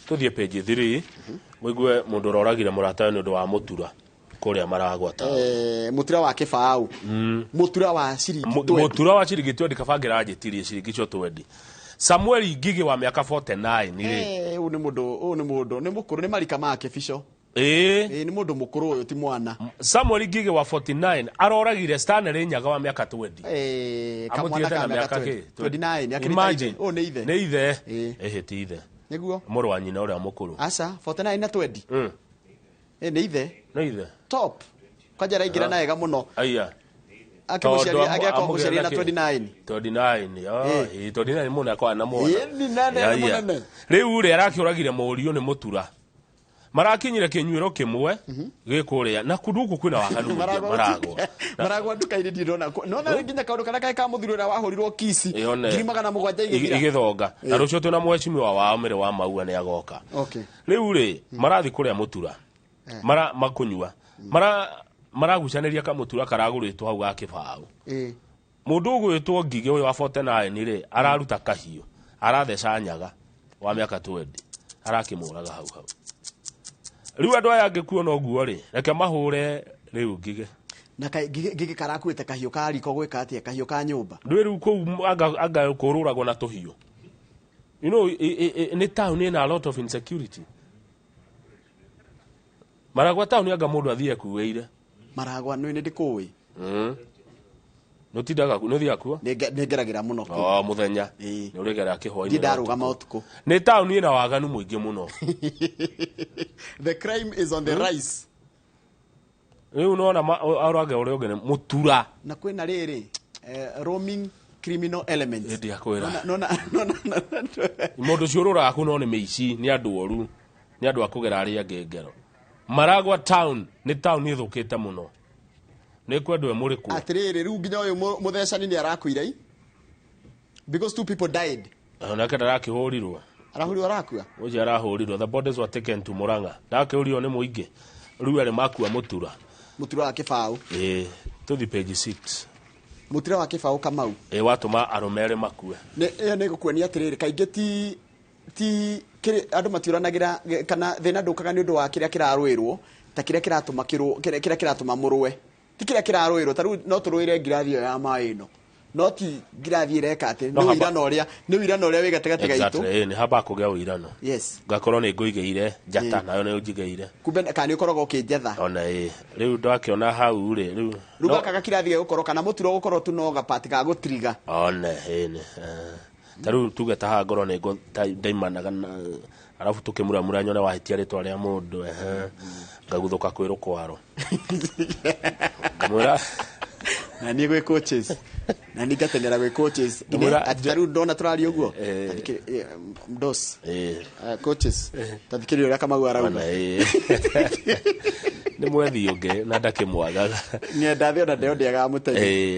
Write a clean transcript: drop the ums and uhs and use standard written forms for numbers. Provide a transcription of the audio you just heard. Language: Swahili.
tuthie page 3 muigue mundu roragire murata ni undu wa mutura kuria maragwata mutura wa kibao mutura wa ciringi 20 mutura wa ciringi 20 kabangira ajitirie ciringi cio 20 Samuel Ngigi wa miaka 49 ni ni mundu ni mukuru ni marika make fisho ni mundu mukuru uyu ti mwana. Samuel Ngigi wa 49 aroragire Stanley Nyaga wa miaka 20 kamwana ka miaka 29 imagine ni ithe ti ithe niguo muru wa nyina uria mukuru asa 49 na 20 ni ithe top kwajara ingira na ega muno aya akimusharia ageka musharia na 29 29 muna kwa na mwana ni nane munene riu ri arakiuragire murio ni mutura marakinyire kinyuiro kimwe gikuria na kunduku kwina waganu maragwa nduka-ini ndirona nona nginya kaundu kana ka muthiro ria wahurirwo kisi 700 igithonga na rucio tuna mweshimiwa wao mere wa maua ni agoka riu ri marathi kuria mutura makunyua maragucaniria kamutura karaguritwo hau ga kibao mundu ugwitwo Ngigi uyu wa 49 ri araruta kahiu aratheca Nyaga wa miaka 20 arakimuraga hau riu andu aya ngikuo no guo ri reke mahure riu Ngigi na Ngigi karakuite kahiu ka riko gwika atia kahiu ka nyumba ndwi riu ku anga kururagwo na tuhiu you know in a town in a lot of insecurity maragwa town anga mundu athie kuweire maragwa no ni ndikuwi no tidaga no thia kuo ni ngeragira muno muthenya ni urigera kihoini ndarugama utuku ni town ina waganu muingi muno the crime is on the rise riu nona arage uri ugene mutura na kwina riri roaming criminal elements ndi akwira nona mundu ciurura aku no ni meici ni andu oru ni andu akugera ari angengero maragwa town ni town ithukite muno ni kwendwe muri ku atiriri riu nginya uyu muthecani ni arakuire because 2 people died na kada rakihurirwo arahurirwo arakua uji arahurirwo the bodies were taken to Murang'a ndakihurirwo ni muingi riu ari makua mutura wa kibao tuthi page 6 mutura wa kibao Kamau watuma arumere makue ni gukuonia atiriri kaingi ti kiri andu matiuranagira kana thina ndukaga ni undu wa kiria kirarwirwo ta kiria kiratuma kiria kiratuma murwe ti kiria kirarwirwo taru no turwire ngirathi ya mai no no ti ngirathi ireka ati ni wirano uria wi gatagati gaitu ni haba kugia wirano yes ngakorwo ni nguigeire njata nayo ni unjigeire kumbe kana ukoragwo ukinjetha ona riu ndakiona hau riu gakaga kirathi gukorwo kana muturo gukorwo tu no gapati ga gutriga ona taru tugeta ha ngoro ni ndaimanaga arafu tukimura nyone wahitia ritwa ria mundu ngaguthuka kwiru kwaro kamura na ni gwe coaches na ni gatengera gwe coaches ataru ndona turari uguo mdos coaches tathikiri uria Kamau arauga ni mwethi unge na ndakimwagaga ni ndathi ona ndio ndiaga mutenyi